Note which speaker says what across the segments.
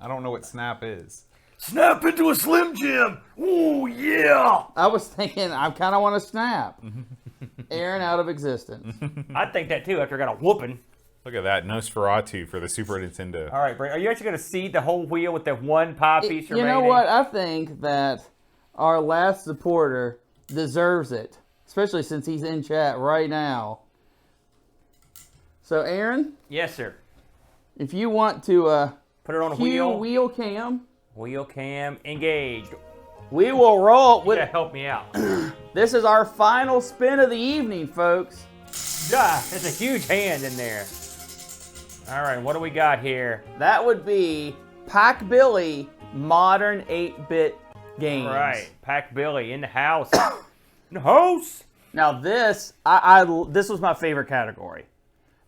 Speaker 1: I don't know what snap is.
Speaker 2: Snap into a Slim Jim. Ooh, yeah.
Speaker 3: I was thinking, I kind of want to snap. Aaron out of existence.
Speaker 2: I think that too after I got a whooping.
Speaker 1: Look at that, Nosferatu for the Super Nintendo.
Speaker 2: All right, Brady, are you actually going to seed the whole wheel with that one pie piece remaining?
Speaker 3: You know what? I think that our last supporter deserves it, especially since he's in chat right now. So, Aaron?
Speaker 2: Yes, sir.
Speaker 3: If you want to
Speaker 2: put it on a
Speaker 3: wheel cam.
Speaker 2: Wheel cam engaged.
Speaker 3: We will roll
Speaker 2: You
Speaker 3: with.
Speaker 2: gotta help me out.
Speaker 3: This is our final spin of the evening, folks.
Speaker 2: Yeah, there's a huge hand in there. All right, what do we got here?
Speaker 3: That would be Pac Billy Modern 8-Bit Games.
Speaker 2: Right, Pac Billy in the house. In the house.
Speaker 3: Now this, this was my favorite category.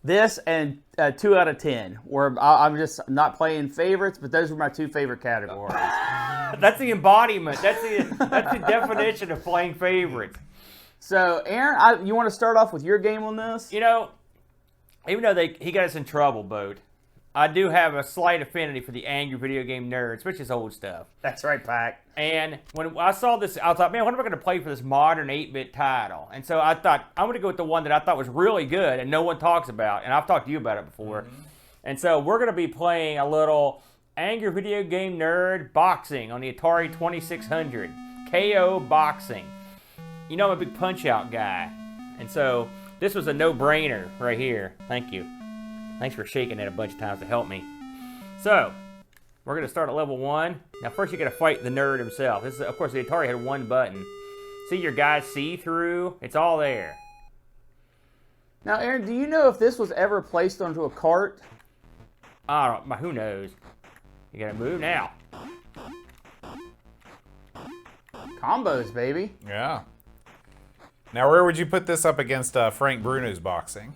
Speaker 3: This and 2 out of 10, where I'm just not playing favorites, but those were my 2 favorite categories.
Speaker 2: That's the embodiment. That's the definition of playing favorites.
Speaker 3: So, Aaron, you want to start off with your game on this?
Speaker 2: You know, even though he got us in trouble, Boat, I do have a slight affinity for the angry video game nerd, especially his old stuff.
Speaker 3: That's right, Pac.
Speaker 2: And when I saw this, I thought, man, what am I going to play for this modern 8-bit title? And so I thought, I'm going to go with the one that I thought was really good and no one talks about. And I've talked to you about it before. Mm-hmm. And so we're going to be playing a little angry video game nerd boxing on the Atari 2600. KO Boxing. You know, I'm a big Punch-Out guy. And so this was a no-brainer right here. Thank you. Thanks for shaking it a bunch of times to help me. So, we're going to start at level 1. Now, first you got to fight the nerd himself. This is, of course, the Atari had one button. See your guys see-through? It's all there.
Speaker 3: Now, Aaron, do you know if this was ever placed onto a cart?
Speaker 2: I don't know. Who knows? You got to move now.
Speaker 3: Combos, baby.
Speaker 1: Yeah. Now, where would you put this up against Frank Bruno's boxing?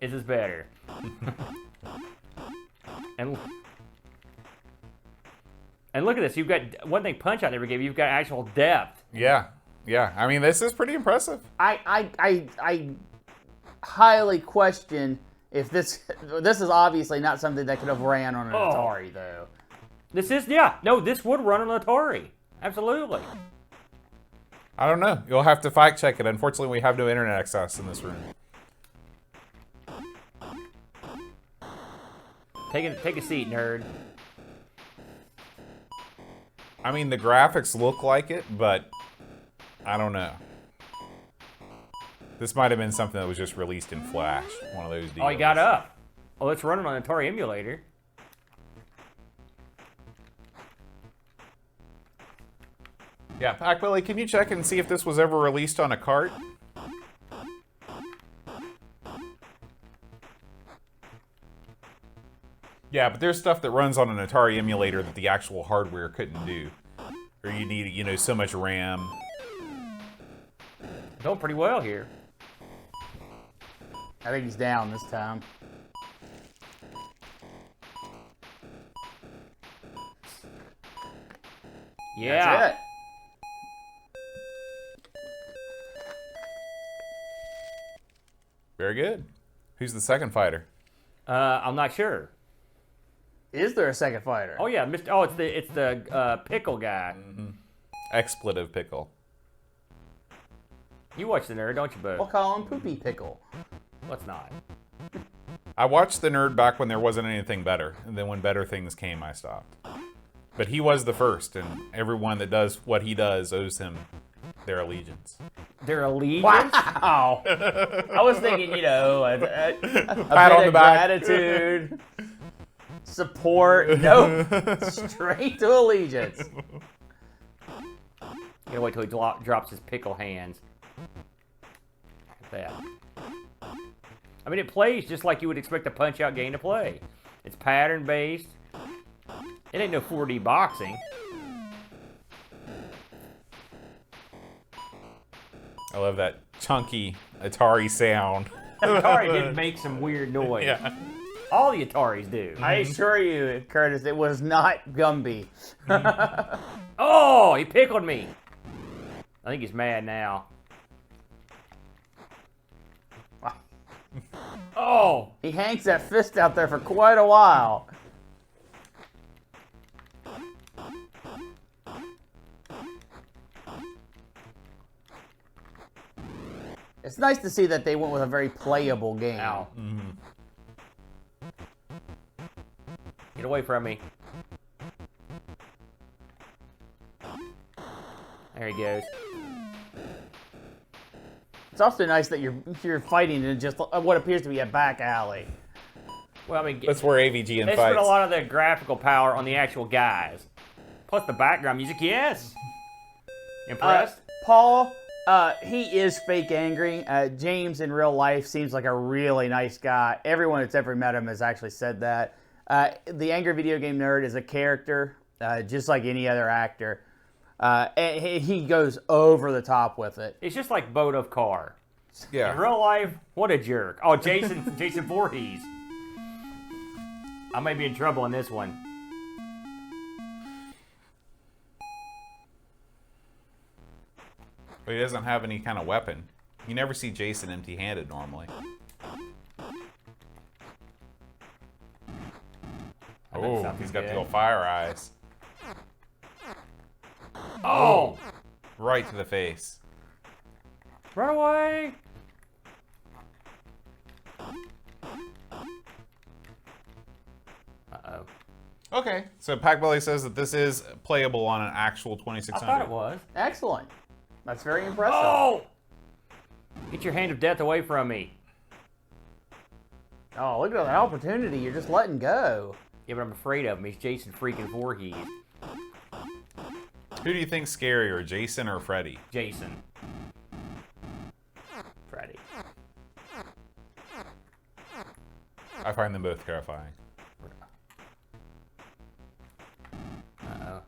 Speaker 2: Is this better? and look at this. You've got one thing Punch-Out never gave you. You've got actual depth.
Speaker 1: Yeah. Yeah. I mean, this is pretty impressive.
Speaker 3: I highly question if this is obviously not something that could have ran on an Atari, though.
Speaker 2: This is, yeah. No, this would run on an Atari. Absolutely.
Speaker 1: I don't know. You'll have to fact check it. Unfortunately, we have no internet access in this room.
Speaker 2: Take a seat, nerd.
Speaker 1: I mean, the graphics look like it, but I don't know. This might have been something that was just released in Flash. One of those deals.
Speaker 2: Oh, he got up. Oh, let's run it on an Atari emulator.
Speaker 1: Yeah, Pac Billy, can you check and see if this was ever released on a cart? Yeah, but there's stuff that runs on an Atari emulator that the actual hardware couldn't do. Or you need, you know, so much RAM.
Speaker 2: Going pretty well here.
Speaker 3: I think he's down this time.
Speaker 2: Yeah.
Speaker 3: That's it.
Speaker 1: Very good. Who's the second fighter?
Speaker 2: I'm not sure.
Speaker 3: Is there a second fighter?
Speaker 2: Oh yeah, Mr. Oh, it's the pickle guy.
Speaker 1: Mm-hmm. Expletive Pickle.
Speaker 2: You watch the nerd, don't you, Bo?
Speaker 3: We'll call him Poopy Pickle.
Speaker 2: Let's not.
Speaker 1: I watched the nerd back when there wasn't anything better, and then when better things came, I stopped. But he was the first, and everyone that does what he does owes him their allegiance.
Speaker 2: Their allegiance?
Speaker 3: Wow. I was thinking, you know, a
Speaker 1: Pat
Speaker 3: bit
Speaker 1: on the
Speaker 3: of
Speaker 1: back.
Speaker 3: gratitude, support. Nope. Straight to allegiance.
Speaker 2: You gotta wait till he drops his pickle hands. Look at that. I mean, it plays just like you would expect a Punch-Out game to play. It's pattern-based. It ain't no 4D boxing.
Speaker 1: I love that chunky Atari sound.
Speaker 2: Atari did make some weird noise.
Speaker 1: Yeah.
Speaker 2: All the Ataris do.
Speaker 3: I assure you, Curtis, it was not Gumby.
Speaker 2: Oh, he pickled me. I think he's mad now. Oh.
Speaker 3: He hangs that fist out there for quite a while. It's nice to see that they went with a very playable game.
Speaker 2: Ow. Get away from me. There he goes.
Speaker 3: It's also nice that you're fighting in just what appears to be a back alley.
Speaker 2: Well, I mean,
Speaker 1: That's where AVGN
Speaker 2: they
Speaker 1: fights.
Speaker 2: spent a lot of the graphical power on the actual guys. Plus the background music, yes. Impressed?
Speaker 3: Paul, he is fake angry. James in real life seems like a really nice guy. Everyone that's ever met him has actually said that. The Angry Video Game Nerd is a character, just like any other actor. And he goes over the top with it.
Speaker 2: It's just like Boat of Car.
Speaker 1: Yeah.
Speaker 2: In real life, what a jerk. Oh, Jason Voorhees. I may be in trouble in this one.
Speaker 1: But he doesn't have any kind of weapon. You never see Jason empty-handed normally. Oh,
Speaker 2: sounds
Speaker 1: he's got
Speaker 2: good.
Speaker 1: the old fire eyes.
Speaker 2: Oh!
Speaker 1: Right to the face.
Speaker 2: Run away! Uh-oh.
Speaker 1: Okay, so Packbelly says that this is playable on an actual 2600.
Speaker 2: I thought it was.
Speaker 3: Excellent. That's very impressive.
Speaker 2: Oh! Get your hand of death away from me.
Speaker 3: Oh, look at that opportunity. You're just letting go.
Speaker 2: Yeah, but I'm afraid of him. He's Jason freaking Voorhees.
Speaker 1: Who do you think's scarier, Jason or Freddy?
Speaker 2: Jason. Freddy.
Speaker 1: I find them both terrifying.
Speaker 2: Uh-oh.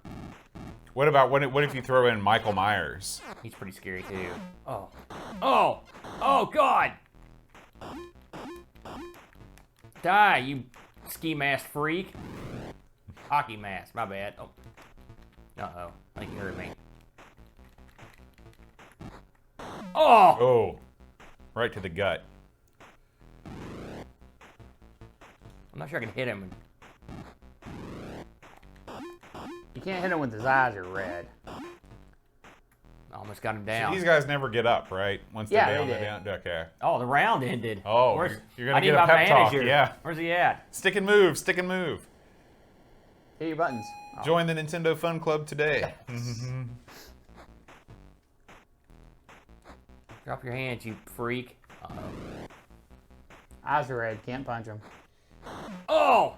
Speaker 1: What if you throw in Michael Myers?
Speaker 2: He's pretty scary, too. Oh. Oh! Oh, God! Die, you ski mask freak. Hockey mask, my bad. Oh. Uh-oh. I think you heard me. Oh!
Speaker 1: Oh, right to the gut.
Speaker 2: I'm not sure I can hit him.
Speaker 3: You can't hit him when his eyes are red.
Speaker 2: I almost got him
Speaker 1: So
Speaker 2: down.
Speaker 1: these guys never get up, right? Once
Speaker 3: Yeah,
Speaker 1: they're
Speaker 3: they
Speaker 1: down,
Speaker 3: did.
Speaker 1: they're down. Okay.
Speaker 2: Oh, the round ended.
Speaker 1: Oh, you're gonna get a pep talk, yeah.
Speaker 2: Where's he at?
Speaker 1: Stick and move, stick and move.
Speaker 3: Hit your buttons. Oh.
Speaker 1: Join the Nintendo Fun Club today.
Speaker 2: Drop your hands, you freak. Uh-oh.
Speaker 3: Eyes are red. Can't punch him.
Speaker 2: Oh!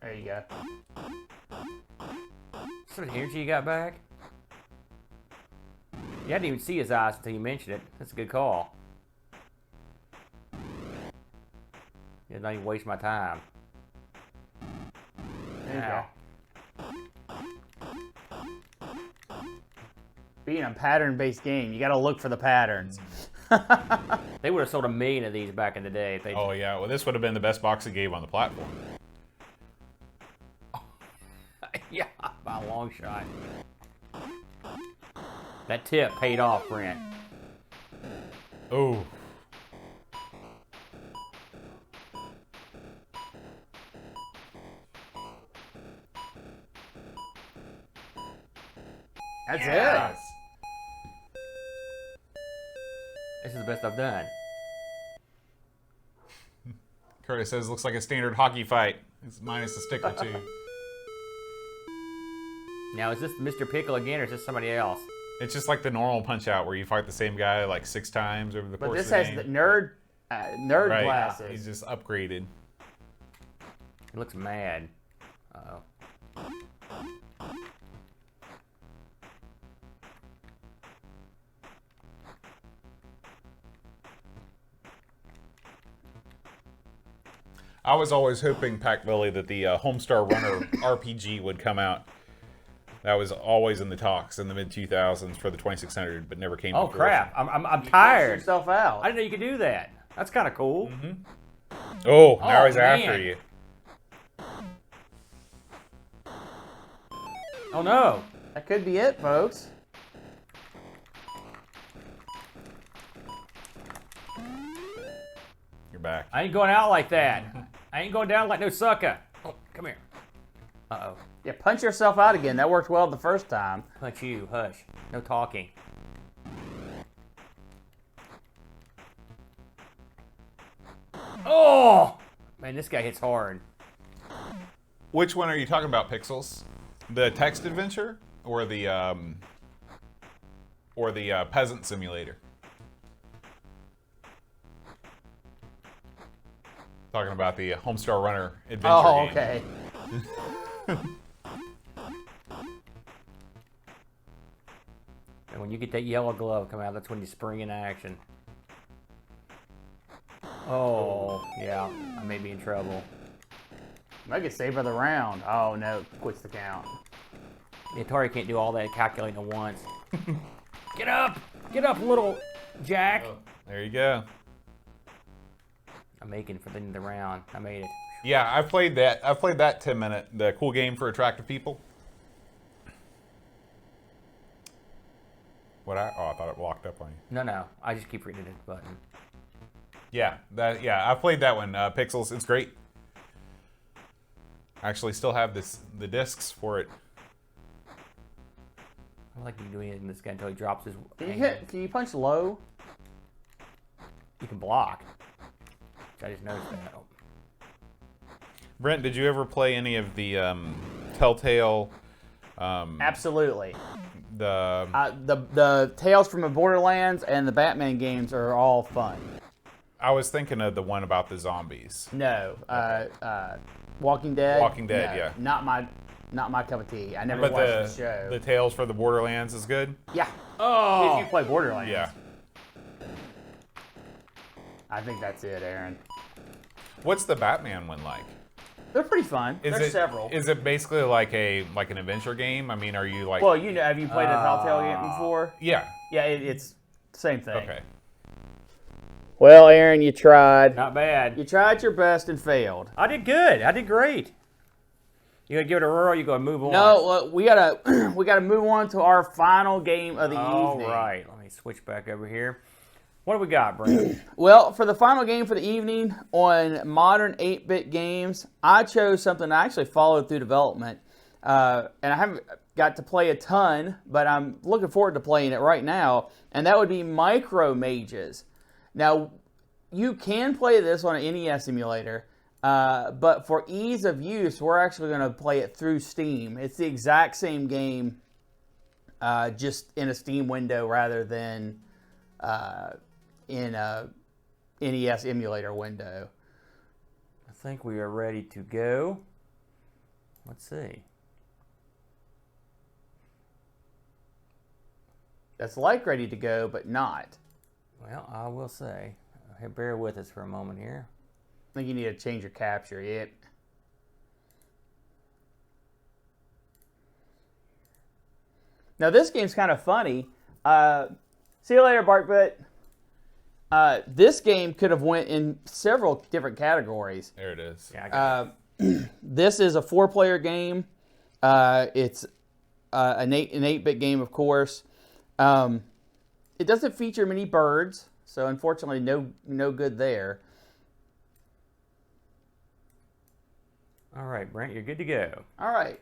Speaker 3: There you go.
Speaker 2: Sort of energy you got back? You didn't even see his eyes until you mentioned it. That's a good call. Yeah, don't even waste my time.
Speaker 3: There you
Speaker 2: Ow.
Speaker 3: go. Being a pattern-based game, you got to look for the patterns.
Speaker 2: They would have sold 1 million of these back in the day if they.
Speaker 1: Oh yeah, well this would have been the best boxing game on the platform.
Speaker 2: Yeah, by a long shot. That tip paid off, Brent.
Speaker 1: Oh.
Speaker 3: That's
Speaker 1: Yes.
Speaker 2: This is the best I've done.
Speaker 1: Curtis says looks like a standard hockey fight. It's minus a stick or two.
Speaker 2: Now, is this Mr. Pickle again, or is this somebody else?
Speaker 1: It's just like the normal Punch Out where you fight the same guy like 6 times over the
Speaker 3: But
Speaker 1: course
Speaker 3: this
Speaker 1: of the
Speaker 3: has
Speaker 1: game.
Speaker 3: the nerd
Speaker 1: Right.
Speaker 3: glasses.
Speaker 1: He's just upgraded.
Speaker 2: He looks mad. Uh-oh.
Speaker 1: I was always hoping, Packbelly, that the Homestar Runner RPG would come out. That was always in the talks in the mid-2000s for the 2600, but never came to
Speaker 2: Oh,
Speaker 1: fruition.
Speaker 2: crap. I'm
Speaker 3: Punch
Speaker 2: tired.
Speaker 3: yourself out.
Speaker 2: I didn't know you could do that. That's kind of cool.
Speaker 1: Oh, now
Speaker 2: Oh,
Speaker 1: he's after
Speaker 2: man.
Speaker 1: you.
Speaker 2: Oh, no.
Speaker 3: That could be it, folks.
Speaker 1: You're back.
Speaker 2: I ain't going out like that. I ain't going down like no sucker. Oh, come here. Uh-oh.
Speaker 3: Yeah, punch yourself out again. That worked well the first time.
Speaker 2: Punch you. Hush. No talking. Oh! Man, this guy hits hard.
Speaker 1: Which one are you talking about, Pixels? The text adventure or the peasant simulator? Talking about the Homestar Runner adventure
Speaker 3: Oh,
Speaker 1: game.
Speaker 3: okay.
Speaker 2: And when you get that yellow glove come out, that's when you spring in action. Oh, yeah. I may be in trouble.
Speaker 3: Might get saved by the round. Oh, no. Quits the count.
Speaker 2: The Atari can't do all that calculating at once. Get up! Get up, little Jack!
Speaker 1: Oh, there you go.
Speaker 2: I'm making for the end of the round. I made it.
Speaker 1: Yeah, I played that. I played that 10-minute, the cool game for attractive people. I thought it locked up on you.
Speaker 2: No. I just keep reading this button.
Speaker 1: Yeah, I played that one, Pixels. It's great. I actually still have the discs for it.
Speaker 2: I like you doing it in this guy until he drops his.
Speaker 3: Can you punch low?
Speaker 2: You can block. I just noticed that.
Speaker 1: Brent, did you ever play any of the Telltale?
Speaker 3: Absolutely.
Speaker 1: The
Speaker 3: Tales from the Borderlands and the Batman games are all fun.
Speaker 1: I was thinking of the one about the zombies.
Speaker 3: No. Walking Dead?
Speaker 1: Walking Dead,
Speaker 3: No,
Speaker 1: yeah.
Speaker 3: Not my cup of tea. I never
Speaker 1: But
Speaker 3: watched the show.
Speaker 1: the Tales for the Borderlands is good.
Speaker 3: Yeah.
Speaker 2: Oh!
Speaker 3: If you play Borderlands.
Speaker 1: Yeah.
Speaker 3: I think that's it, Aaron.
Speaker 1: What's the Batman one like?
Speaker 3: They're pretty fun. There's several.
Speaker 1: Is it basically like an adventure game? I mean, are you like?
Speaker 3: Well, have you played a Telltale game before?
Speaker 1: Yeah.
Speaker 3: Yeah, it's same thing.
Speaker 1: Okay.
Speaker 3: Well, Aaron, you tried.
Speaker 2: Not bad.
Speaker 3: You tried your best and failed.
Speaker 2: I did good. I did great. You gonna give it a whirl? Or you gonna move on?
Speaker 3: No, we gotta move on to our final game of the
Speaker 2: All
Speaker 3: evening.
Speaker 2: right. Let me switch back over here. What do we got, Brent?
Speaker 3: Well, for the final game for the evening on modern 8-bit games, I chose something I actually followed through development. And I haven't got to play a ton, but I'm looking forward to playing it right now. And that would be Micro Mages. Now, you can play this on an NES emulator, but for ease of use, we're actually going to play it through Steam. It's the exact same game, just in a Steam window rather than in a NES emulator window.
Speaker 2: I think we are ready to go. Let's see.
Speaker 3: That's like ready to go, but not.
Speaker 2: Well, I will say, bear with us for a moment here.
Speaker 3: I think you need to change your capture. Yep. Now this game's kind of funny. See you later, Bartbutt. This game could have went in several different categories.
Speaker 1: There it is.
Speaker 2: Yeah, I got it.
Speaker 3: This is a 4-player game. It's an 8-bit game, of course. It doesn't feature many birds, so unfortunately, no good there.
Speaker 2: All right, Brent, you're good to go.
Speaker 3: All right.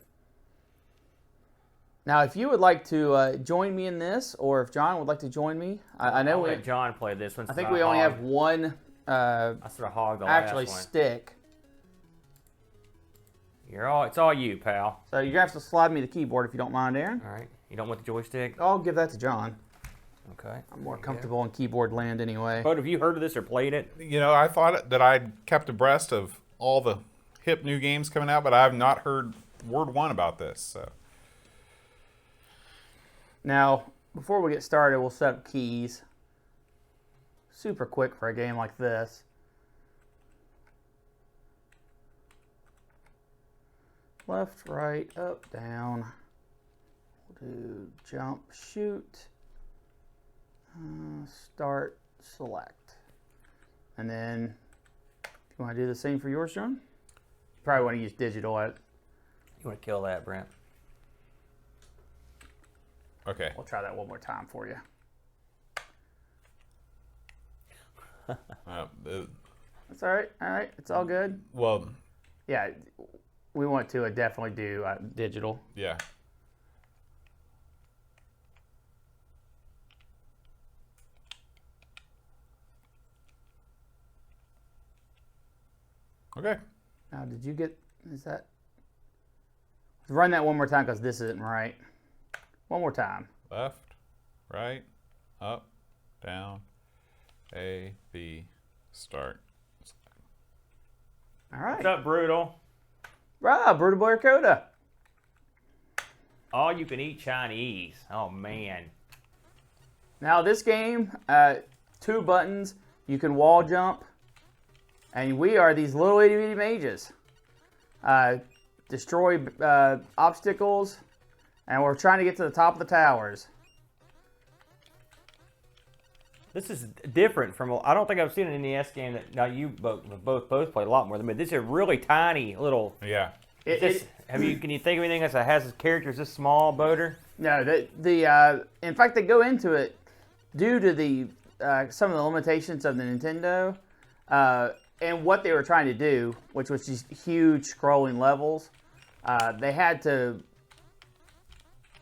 Speaker 3: Now, if you would like to join me in this, or if John would like to join me, I know
Speaker 2: I'll
Speaker 3: we.
Speaker 2: let John play this one.
Speaker 3: I think we only have one.
Speaker 2: I sort of hogged the
Speaker 3: Actually,
Speaker 2: last one.
Speaker 3: stick.
Speaker 2: It's all you, pal.
Speaker 3: So you're gonna have to slide me the keyboard if you don't mind, Aaron.
Speaker 2: All right. You don't want the joystick?
Speaker 3: I'll give that to John.
Speaker 2: Okay.
Speaker 3: I'm more comfortable in keyboard land anyway.
Speaker 2: But have you heard of this or played it?
Speaker 1: You know, I thought that I'd kept abreast of all the hip new games coming out, but I have not heard word one about this. So.
Speaker 3: Now, before we get started, we'll set up keys. Super quick for a game like this. Left, right, up, down. We'll do jump, shoot, start, select. And then, you want to do the same for yours, John? Probably want to use digital.
Speaker 2: You want to kill that, Brent?
Speaker 1: Okay.
Speaker 3: We'll try that one more time for you. That's all right. All right. It's all good.
Speaker 1: Well.
Speaker 3: Yeah. We want to definitely do digital.
Speaker 1: Yeah. Okay.
Speaker 3: Now, did you get? Is that? Run that one more time because this isn't right. One more time.
Speaker 1: Left, right, up, down, A, B, start.
Speaker 3: All right.
Speaker 2: What's up, Brutal?
Speaker 3: Right, Brutal Boy Coda.
Speaker 2: All you can eat Chinese. Oh, man.
Speaker 3: Now, this game, 2 buttons. You can wall jump. And we are these little itty bitty mages. Destroy obstacles. And we're trying to get to the top of the towers.
Speaker 2: This is different from. I don't think I've seen an NES game that. Now you both played a lot more than me. This is a really tiny little.
Speaker 1: Yeah.
Speaker 2: Can you think of anything that has characters this small, Boater?
Speaker 3: No, in fact, they go into it due to the some of the limitations of the Nintendo and what they were trying to do, which was these huge scrolling levels. They had to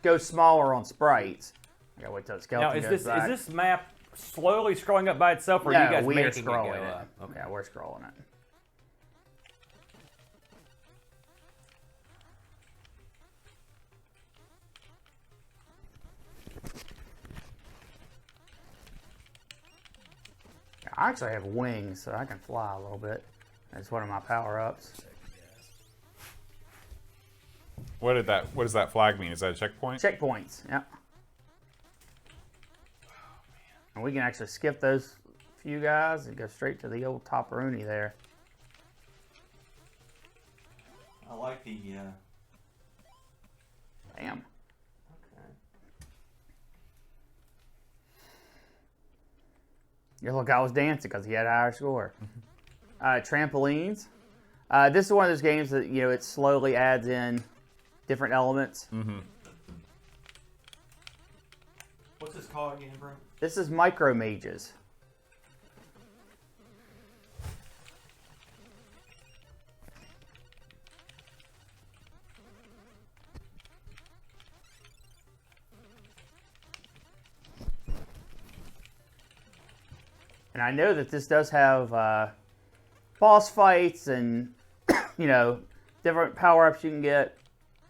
Speaker 3: go smaller on sprites. I gotta wait till the skeleton
Speaker 2: Now,
Speaker 3: goes back.
Speaker 2: is this map slowly scrolling up by itself, or
Speaker 3: No,
Speaker 2: are you guys
Speaker 3: we are
Speaker 2: making
Speaker 3: scrolling
Speaker 2: it go
Speaker 3: it.
Speaker 2: up? Okay.
Speaker 3: Yeah, we're scrolling it. I actually have wings, so I can fly a little bit. That's one of my power-ups.
Speaker 1: What does that flag mean? Is that a checkpoint?
Speaker 3: Checkpoints, yeah. And we can actually skip those few guys and go straight to the old Topperoonie there.
Speaker 2: I like the.
Speaker 3: Damn.
Speaker 2: Okay.
Speaker 3: Your little guy was dancing because he had a higher score. Trampolines. This is one of those games that, it slowly adds in different elements.
Speaker 1: Mm-hmm.
Speaker 2: What's this called again, bro?
Speaker 3: This is Micro Mages. And I know that this does have boss fights and, different power-ups you can get.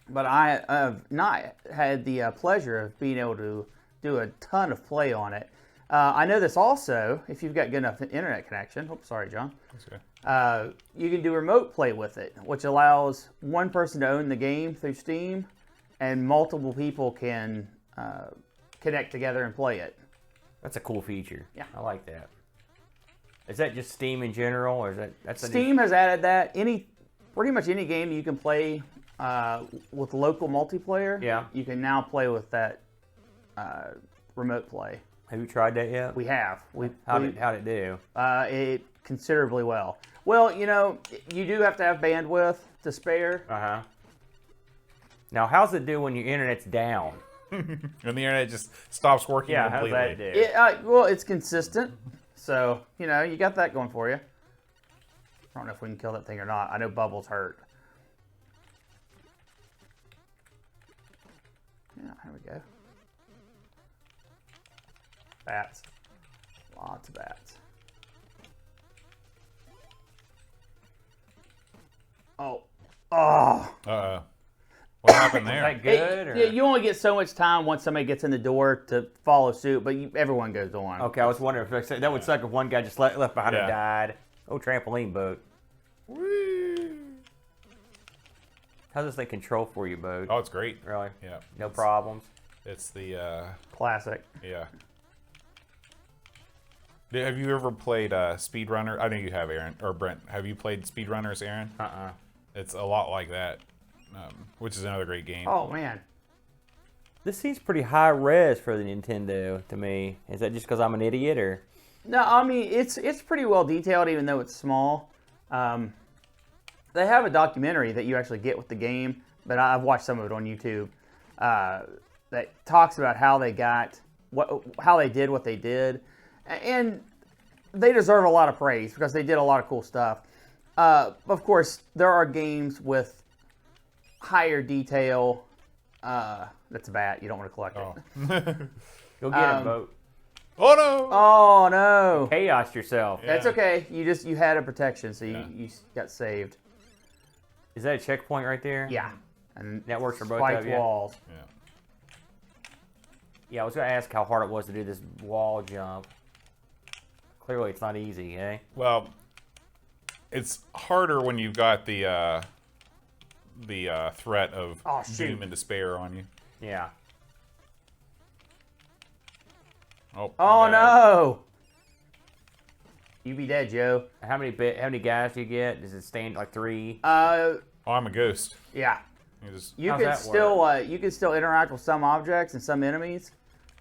Speaker 3: But I have not had the pleasure of being able to do a ton of play on it. I know this also, if you've got good enough internet connection. Oops, sorry, John.
Speaker 1: That's okay.
Speaker 3: You can do remote play with it, which allows one person to own the game through Steam, and multiple people can connect together and play it.
Speaker 2: That's a cool feature.
Speaker 3: Yeah.
Speaker 2: I like that. Is that just Steam in general, or is that's
Speaker 3: Steam has added that. Pretty much any game you can play with local multiplayer,
Speaker 2: Yeah.
Speaker 3: you can now play with that remote play.
Speaker 2: Have you tried that yet?
Speaker 3: We have.
Speaker 2: How'd it do?
Speaker 3: It considerably well. Well, you do have to have bandwidth to spare.
Speaker 2: Uh-huh. Now, how's it do when your internet's down?
Speaker 1: When the internet just stops working
Speaker 2: Yeah, how's
Speaker 1: completely.
Speaker 2: that do?
Speaker 3: Well, it's consistent. So, you got that going for you. I don't know if we can kill that thing or not. I know Bubbles hurt. Yeah, here we go. Bats. Lots of bats. Oh. Oh.
Speaker 1: Uh-oh. What happened there?
Speaker 2: Is that good? Or?
Speaker 3: Yeah, you only get so much time once somebody gets in the door to follow suit, but everyone goes on.
Speaker 2: Okay, I was wondering if that would suck if one guy just left behind
Speaker 1: Yeah.
Speaker 2: and died. Oh, trampoline boat.
Speaker 1: Whee!
Speaker 2: How's this thing control for you, boat?
Speaker 1: Oh, it's great.
Speaker 2: Really?
Speaker 1: Yeah.
Speaker 2: No problems?
Speaker 1: It's the,
Speaker 3: Classic.
Speaker 1: yeah. Have you ever played Speedrunner? I know you have, Aaron, or Brent. Have you played Speedrunners, Aaron?
Speaker 2: Uh-uh.
Speaker 1: It's a lot like that, which is another great game.
Speaker 3: Oh, man.
Speaker 2: This seems pretty high res for the Nintendo to me. Is that just because I'm an idiot, or?
Speaker 3: No, I mean, it's pretty well detailed, even though it's small. They have a documentary that you actually get with the game, but I've watched some of it on YouTube that talks about how they how they did what they did, and they deserve a lot of praise because they did a lot of cool stuff. Of course, there are games with higher detail. That's a bat. You don't want to collect it.
Speaker 1: Oh.
Speaker 2: Go get it, boat.
Speaker 1: Oh no!
Speaker 3: Oh no!
Speaker 2: Chaos yourself.
Speaker 3: That's
Speaker 1: Yeah.
Speaker 3: okay. You had a protection, so you got saved.
Speaker 2: Is that a checkpoint right there?
Speaker 3: Yeah. And
Speaker 2: That works for both
Speaker 3: spiked
Speaker 2: of you?
Speaker 3: walls.
Speaker 1: Yeah.
Speaker 2: Yeah, I was going to ask how hard it was to do this wall jump. Clearly, it's not easy, eh?
Speaker 1: Well, it's harder when you've got the threat of
Speaker 3: Oh, shoot.
Speaker 1: doom and despair on you.
Speaker 2: Yeah.
Speaker 1: Oh,
Speaker 3: Oh
Speaker 1: bad.
Speaker 3: no! You be dead, Joe.
Speaker 2: How many guys do you get? Does it stand like 3?
Speaker 1: Oh, I'm a ghost.
Speaker 3: Yeah.
Speaker 1: You just
Speaker 3: You
Speaker 2: How's
Speaker 3: can
Speaker 2: that
Speaker 3: still you can still interact with some objects and some enemies,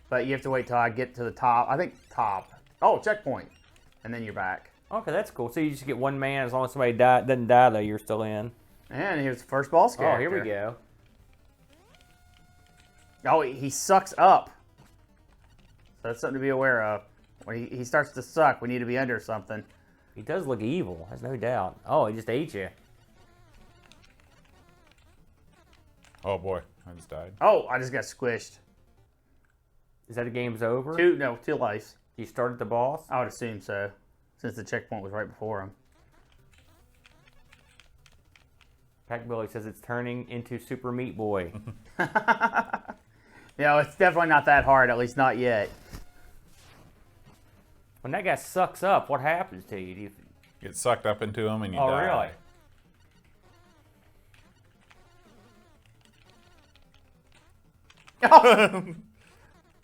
Speaker 3: but you have to wait till I get to the top. I think top. Oh, checkpoint, and then you're back.
Speaker 2: Okay, that's cool. So you just get one man as long as somebody doesn't die, though, you're still in.
Speaker 3: And here's the first boss character.
Speaker 2: Oh, here we go.
Speaker 3: Oh, he sucks up. So that's something to be aware of. When he starts to suck, we need to be under something.
Speaker 2: He does look evil, there's no doubt. Oh, he just ate you.
Speaker 1: Oh boy, I just died.
Speaker 3: Oh, I just got squished.
Speaker 2: Is that the game's over?
Speaker 3: Two lives.
Speaker 2: You started the boss?
Speaker 3: I would assume so, since the checkpoint was right before him.
Speaker 2: Pack Billy says it's turning into Super Meat Boy.
Speaker 3: You know, it's definitely not that hard, at least not yet.
Speaker 2: When that guy sucks up, what happens to you? Do you
Speaker 1: Get sucked up into him and you
Speaker 2: oh,
Speaker 1: die.
Speaker 2: really?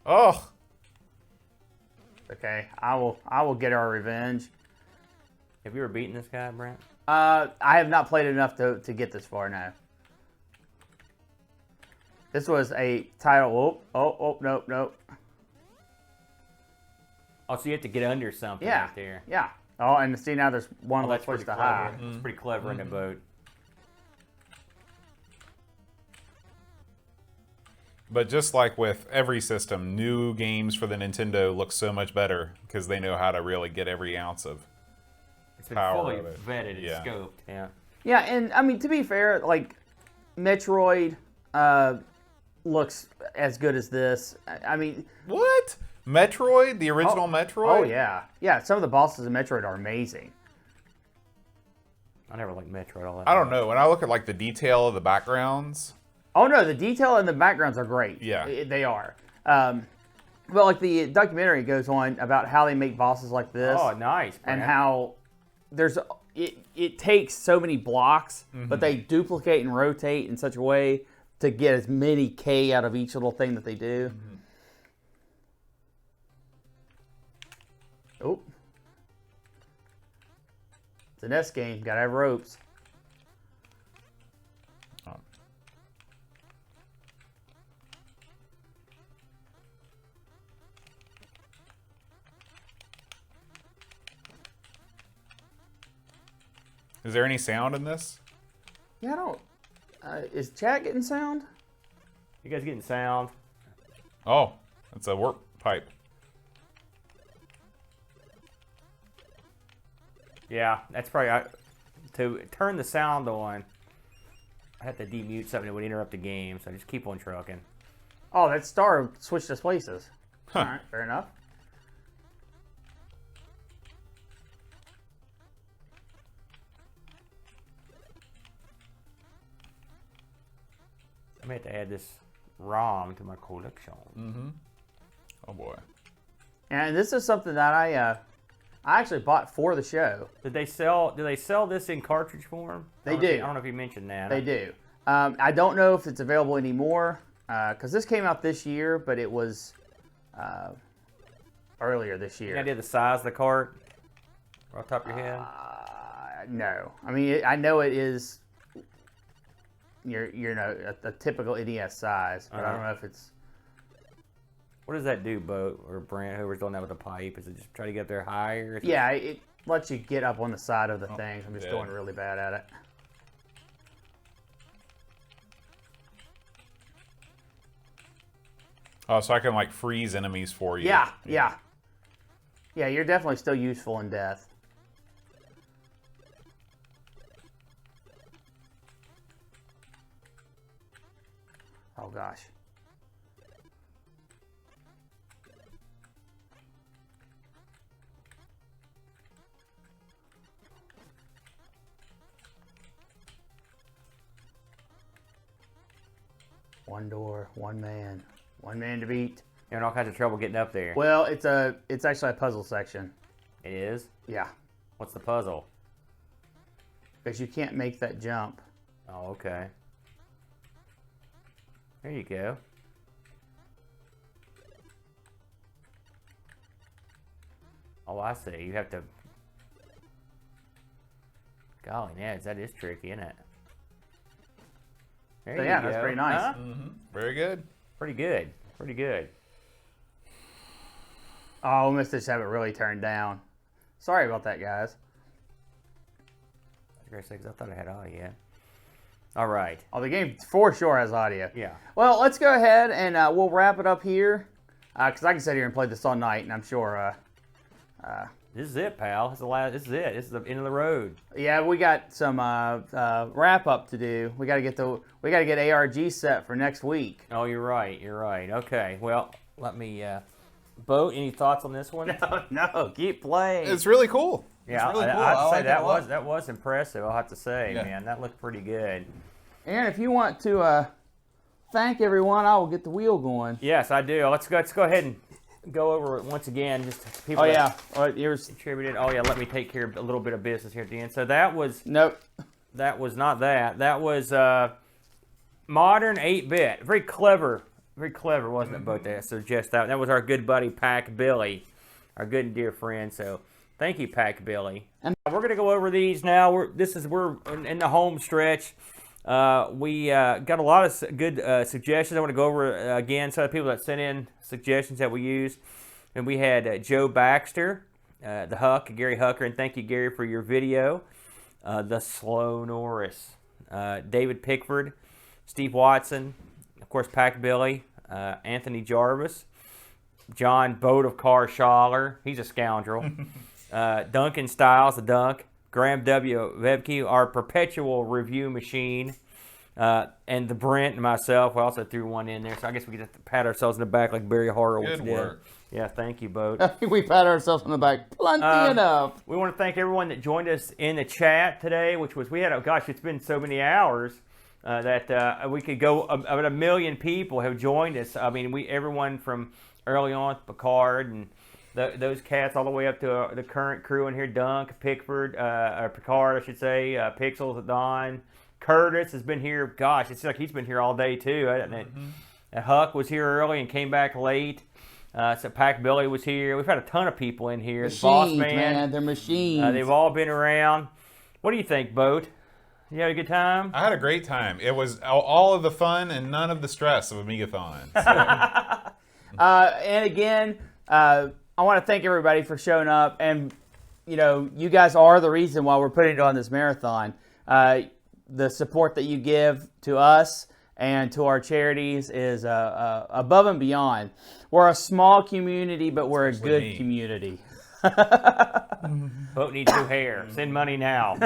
Speaker 1: Oh,
Speaker 3: Okay, I will get our revenge.
Speaker 2: Have you ever beaten this guy, Brent?
Speaker 3: I have not played enough to get this far now. This was a title. Oh, nope.
Speaker 2: Oh, so you have to get under something
Speaker 3: Yeah,
Speaker 2: right there.
Speaker 3: yeah. Oh, and see now there's one
Speaker 2: Oh,
Speaker 3: less
Speaker 2: that's
Speaker 3: place
Speaker 2: pretty
Speaker 3: to
Speaker 2: clever.
Speaker 3: hide.
Speaker 2: It's pretty clever in the boat.
Speaker 1: but just like with every system, new games for the Nintendo look so much better because they know how to really get every ounce of.
Speaker 2: It's been
Speaker 1: Power
Speaker 2: fully
Speaker 1: of it.
Speaker 2: vetted and
Speaker 1: Yeah.
Speaker 2: scoped. Yeah.
Speaker 3: Yeah, and I mean to be fair, like Metroid looks as good as this. I mean,
Speaker 1: What? Metroid? The original Metroid?
Speaker 3: oh yeah. Some of the bosses in Metroid are amazing.
Speaker 2: I never liked Metroid all that
Speaker 1: I don't
Speaker 2: much.
Speaker 1: know. When I look at like the detail of the backgrounds,
Speaker 3: Oh no, the detail in the backgrounds are great.
Speaker 1: Yeah.
Speaker 3: They are. But like the documentary goes on about how they make bosses like this.
Speaker 2: Oh, nice.
Speaker 3: And
Speaker 2: Brent.
Speaker 3: how it takes so many blocks, but they duplicate and rotate in such a way to get as many K out of each little thing that they do. Oh. It's an S game. Gotta have ropes.
Speaker 1: oh, is there any sound in this?
Speaker 3: Yeah, I don't. Is chat getting sound?
Speaker 2: You guys getting sound?
Speaker 1: Oh, it's a warp pipe.
Speaker 2: Yeah, that's probably to turn the sound on. I have to demute something that would interrupt the game, so just keep on trucking.
Speaker 3: Oh, that star switched us places. All right, fair enough.
Speaker 2: I may have to add this ROM to my collection.
Speaker 1: Oh boy.
Speaker 3: And this is something that I actually bought for the show.
Speaker 2: Do they sell this in cartridge form?
Speaker 3: They
Speaker 2: I don't know if
Speaker 3: do.
Speaker 2: you- I don't know if you mentioned that.
Speaker 3: They do. I don't know if it's available anymore because this came out this year, but it was earlier this year.
Speaker 2: Any idea the size of the cart? Off the top of your head?
Speaker 3: No, I mean I know it is. You're a typical NES size, but I don't know if it's.
Speaker 2: What does that do, Bo or Brent? Whoever's doing that with the pipe, is it just try to get up there higher? Is it-
Speaker 3: Yeah, it lets you get up on the side of the things. I'm just
Speaker 1: dead.
Speaker 3: going really bad at it.
Speaker 1: Oh, so I can like freeze enemies for you.
Speaker 3: Yeah. Yeah, you're definitely still useful in death. Oh gosh. One door, one man to beat.
Speaker 2: You're in all kinds of trouble getting up there.
Speaker 3: Well, it's actually a puzzle section.
Speaker 2: It is?
Speaker 3: Yeah,
Speaker 2: What's the puzzle?
Speaker 3: because you can't make that jump.
Speaker 2: Oh, okay. There you go. Oh, I see. You have to... Golly, yeah, that is tricky, isn't it? There
Speaker 3: So
Speaker 2: you
Speaker 3: yeah,
Speaker 2: go.
Speaker 3: that's pretty nice.
Speaker 2: Huh?
Speaker 1: Very good.
Speaker 2: Pretty good. Pretty good.
Speaker 3: Oh, we must just have it really turned down. Sorry about that, guys.
Speaker 2: I thought I had audio. Yeah. All right.
Speaker 3: Oh, the game for sure has audio.
Speaker 2: Yeah.
Speaker 3: Well, let's go ahead and we'll wrap it up here. Because I can sit here and play this all night, and I'm sure...
Speaker 2: This is it, pal. This is the last. This is it. This is the end of the road.
Speaker 3: yeah, we got some wrap up to do. We got to get ARG set for next week.
Speaker 2: Oh, you're right. You're right. Okay. Well, let me. Bo, any thoughts on this one?
Speaker 3: No, keep playing.
Speaker 1: It's really cool.
Speaker 2: Yeah,
Speaker 1: it's really cool.
Speaker 2: I'd
Speaker 1: I
Speaker 2: say
Speaker 1: like it
Speaker 2: that
Speaker 1: a lot.
Speaker 2: that was impressive. I'll have to say,
Speaker 1: Yeah.
Speaker 2: man, that looked pretty good.
Speaker 3: Aaron, if you want to thank everyone, I will get the wheel going.
Speaker 2: Yes, I do. Let's go ahead and go over it once again. Just people
Speaker 3: Oh
Speaker 2: that
Speaker 3: yeah, here's
Speaker 2: contributed. Oh yeah, let me take care of a little bit of business here at the end. So that was
Speaker 3: nope.
Speaker 2: not that. That was modern 8-bit. Very clever, wasn't it? Both that suggest that. That was our good buddy Pack Billy, our good and dear friend. So thank you, Pack Billy. And we're gonna go over these now. We're in the home stretch. We got a lot of good suggestions. I want to go over again some of the people that sent in suggestions that we used. And we had Joe Baxter, the Huck, Gary Hucker, and thank you, Gary, for your video. The Slow Norris, David Pickford, Steve Watson, of course, Pack Billy, Anthony Jarvis, John Boat of Carshaller, he's a scoundrel, Duncan Stiles, the Dunk, Graham W. Vebke, our perpetual review machine, and the Brent and myself. We also threw one in there, so I guess we get to pat ourselves in the back like Barry Horowitz
Speaker 1: Good
Speaker 2: did.
Speaker 1: work.
Speaker 2: Yeah, thank you, Boat.
Speaker 3: I think we pat ourselves on the back plenty enough.
Speaker 2: We want to thank everyone that joined us in the chat today, which was, it's been so many hours that we could go, about 1 million people have joined us. I mean, everyone from early on, Picard, and those cats all the way up to the current crew in here, Dunk, Pickford, or Picard, I should say, Pixels, Don, Curtis has been here. Gosh, it's like he's been here all day too. And Huck was here early and came back late. So Pack Billy was here. We've had a ton of people in here.
Speaker 3: Machines,
Speaker 2: The Boss Man,
Speaker 3: they're machines.
Speaker 2: they've all been around. What do you think, Boat? You had a good time?
Speaker 1: I had a great time. It was all of the fun and none of the stress of Amigathon. So.
Speaker 3: And again, I want to thank everybody for showing up. And, you guys are the reason why we're putting it on this marathon. The support that you give to us and to our charities is above and beyond. We're a small community, but we're a good
Speaker 1: me.
Speaker 3: community.
Speaker 2: Boat needs new hair. Send money now.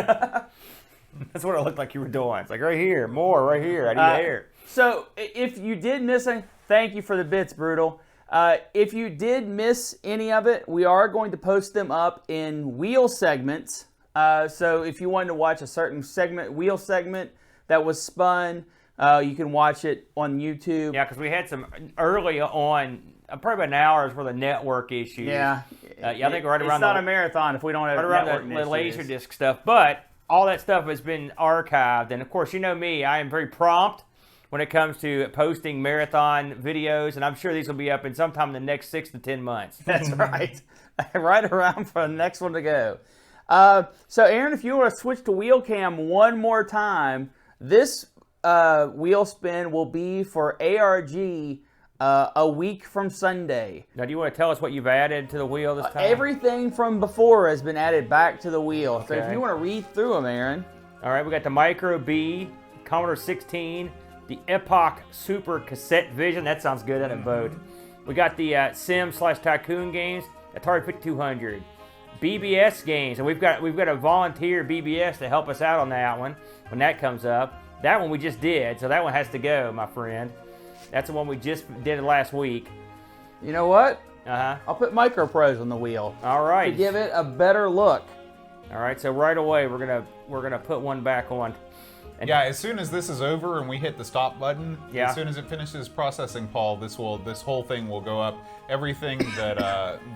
Speaker 2: That's what it looked like you were doing. It's like right here, more right here. I need hair.
Speaker 3: So if you did miss it, thank you for the bits, Brutal. If you did miss any of it, we are going to post them up in wheel segments. So if you wanted to watch a certain wheel segment that was spun, you can watch it on YouTube.
Speaker 2: Yeah, because we had some early on, probably about an hour's worth of network issues.
Speaker 3: Yeah.
Speaker 2: I think right around
Speaker 3: it's not a marathon if we don't have
Speaker 2: right around
Speaker 3: network
Speaker 2: the
Speaker 3: issues.
Speaker 2: Laserdisc stuff. But all that stuff has been archived. And of course, you know me, I am very prompt when it comes to posting marathon videos. And I'm sure these will be up in sometime in the next 6 to 10 months.
Speaker 3: That's right. Right around for the next one to go. So Aaron, if you were to switch to wheel cam one more time, this wheel spin will be for ARG a week from Sunday.
Speaker 2: Now, do you want to tell us what you've added to the wheel this time?
Speaker 3: Everything from before has been added back to the wheel. So if
Speaker 2: Okay.
Speaker 3: you want to read through them, Aaron.
Speaker 2: All right, we got the Micro B, Commodore 16, the Epoch Super Cassette Vision. That sounds good, doesn't it, Boat? We got the Sim/Tycoon games, Atari 5200, BBS games, and we've got a volunteer BBS to help us out on that one when that comes up. That one we just did, so that one has to go, my friend. That's the one we just did last week.
Speaker 3: You know what?
Speaker 2: Uh-huh.
Speaker 3: I'll put Microprose on the wheel
Speaker 2: All right.
Speaker 3: to give it a better look.
Speaker 2: All right, so right away we're gonna put one back on.
Speaker 1: Yeah, as soon as this is over and we hit the stop button,
Speaker 2: Yeah.
Speaker 1: as soon as it finishes processing, Paul, this whole thing will go up. Everything that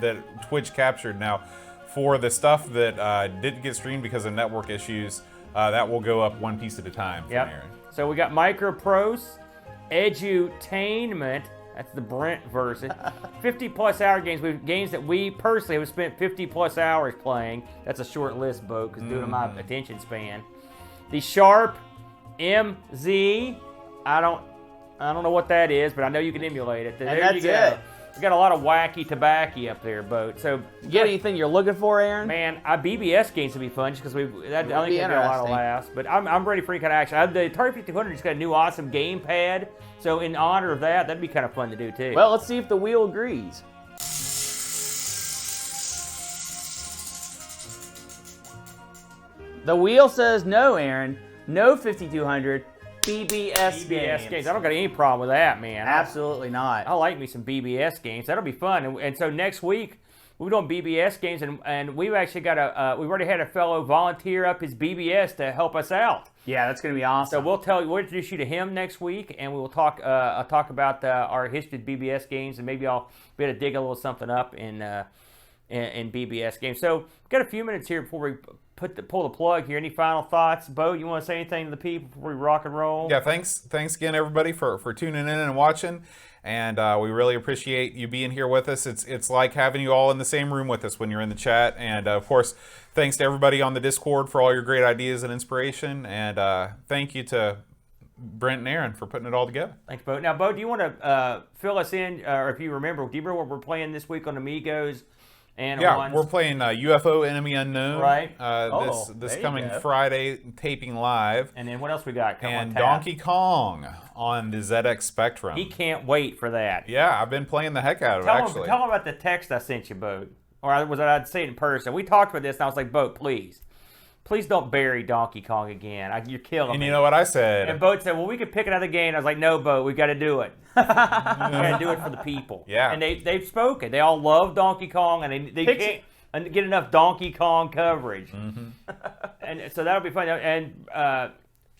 Speaker 1: that Twitch captured. Now, for the stuff that didn't get streamed because of network issues, that will go up one piece at a time from
Speaker 2: Yep.
Speaker 1: Aaron.
Speaker 2: So we got Microprose, Edutainment. That's the Brent version. 50+ hour games. Games that we personally have spent 50+ hours playing. That's a short list, Bo, because due to my attention span. The Sharp MZ. I don't know what that is, but I know you can emulate it. There
Speaker 3: that's
Speaker 2: you go.
Speaker 3: it.
Speaker 2: We got a lot of wacky tobacco up there, Bo. So
Speaker 3: You get anything you're looking for, Aaron?
Speaker 2: man, BBS games would be fun just because I think
Speaker 3: be
Speaker 2: it'd be a lot of
Speaker 3: interesting.
Speaker 2: laughs. But I'm ready for any kind of action. The Atari 5200 just got a new awesome gamepad, so in honor of that, that'd be kind of fun to do too.
Speaker 3: Well, let's see if the wheel agrees. The wheel says no, Aaron. No 5200 BBS games.
Speaker 2: I don't got any problem with that, man.
Speaker 3: Absolutely not.
Speaker 2: I like me some BBS games. That'll be fun. And so next week we're doing BBS games, and we've actually got we've already had a fellow volunteer up his BBS to help us out.
Speaker 3: Yeah, that's gonna be
Speaker 2: So
Speaker 3: awesome.
Speaker 2: we'll introduce you to him next week, and we will talk about our history of BBS games, and maybe I'll be able to dig a little something up in BBS games. So we've got a few minutes here before we pull the plug here. Any final thoughts, Bo? You want to say anything to the people before we rock and roll?
Speaker 1: Yeah, thanks again, everybody, for tuning in and watching. And we really appreciate you being here with us. It's like having you all in the same room with us when you're in the chat. And of course, thanks to everybody on the Discord for all your great ideas and inspiration. And thank you to Brent and Aaron for putting it all together.
Speaker 2: Thanks, Bo. Now, Bo, do you want to fill us in, or if you remember, do you remember what we're playing this week on Amigos? And
Speaker 1: Yeah, we're playing UFO Enemy Unknown.
Speaker 2: Right.
Speaker 1: This
Speaker 3: there you
Speaker 1: coming
Speaker 3: go.
Speaker 1: Friday, taping live.
Speaker 2: And then what else we got? Come on,
Speaker 1: And
Speaker 2: tap.
Speaker 1: Donkey Kong on the ZX Spectrum.
Speaker 2: He can't wait for that.
Speaker 1: Yeah, I've been playing the heck out of it, actually.
Speaker 2: Tell him about the text I sent you, Bo. Or I'd say it in person. We talked about this, and I was like, Bo, please don't bury Donkey Kong again. You're killing
Speaker 1: And
Speaker 2: me.
Speaker 1: you know what I said?
Speaker 2: And Bo said, well, we could pick another game. I was like, no, Bo, we've got to do it. We got to do it for the people.
Speaker 1: Yeah.
Speaker 2: And they've spoken. They all love Donkey Kong, and they can't get enough Donkey Kong coverage. And so that'll be fun. And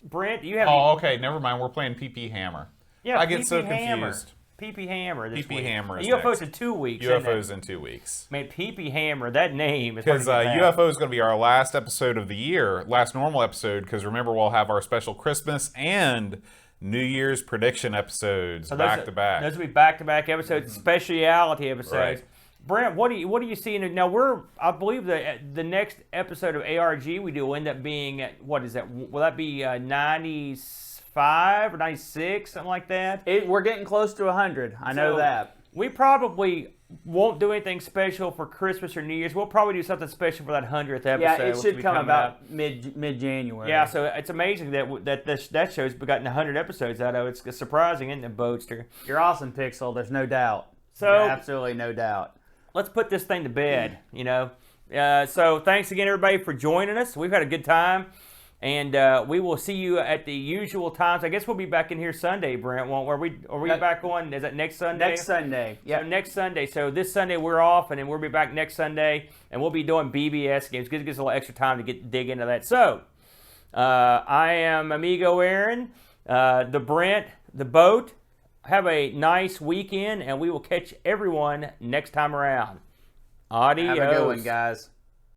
Speaker 2: Brent, you have...
Speaker 1: Oh, okay, never mind. We're playing PP Hammer.
Speaker 2: Yeah,
Speaker 1: I get so
Speaker 2: PP Hammer.
Speaker 1: confused.
Speaker 2: PP Hammer this
Speaker 1: PP
Speaker 2: week.
Speaker 1: Hammer is
Speaker 2: UFO's
Speaker 1: next.
Speaker 2: in 2 weeks. isn't it?
Speaker 1: UFO's in 2 weeks.
Speaker 2: Man, PP Hammer, that name is
Speaker 1: Because
Speaker 2: hard to get past.
Speaker 1: UFO is going to be our last episode of the year, last normal episode, because remember, we'll have our special Christmas and New Year's prediction episodes
Speaker 2: So those
Speaker 1: back
Speaker 2: are-
Speaker 1: to back.
Speaker 2: Those will be back-to-back episodes, speciality episodes.
Speaker 1: Right.
Speaker 2: Brent, what do you see? Now I believe the next episode of ARG we do will end up being what is that? Will that be 95 or 96, something like that?
Speaker 3: We're getting close to 100. I know
Speaker 2: So,
Speaker 3: that.
Speaker 2: We probably won't do anything special for Christmas or New Year's. We'll probably do something special for that 100th episode.
Speaker 3: Yeah, it
Speaker 2: which will
Speaker 3: should
Speaker 2: be
Speaker 3: come
Speaker 2: coming
Speaker 3: about
Speaker 2: up.
Speaker 3: mid-January.
Speaker 2: Yeah, so it's amazing that show's gotten 100 episodes out of it. It's surprising, isn't it, Boatster?
Speaker 3: You're awesome, Pixel. There's no doubt.
Speaker 2: So-
Speaker 3: There's absolutely no doubt.
Speaker 2: Let's put this thing to bed, So thanks again, everybody, for joining us. We've had a good time, and we will see you at the usual times. I guess we'll be back in here Sunday, Brent. Are we back on? Is that next Sunday?
Speaker 3: Next Sunday.
Speaker 2: Yeah, next Sunday. So this Sunday we're off, and then we'll be back next Sunday, and we'll be doing BBS games. Gives us a little extra time to dig into that. So I am Amigo Aaron, the Brent, the Boat. Have a nice weekend, and we will catch everyone next time around. Adios.
Speaker 3: Have a good one, guys.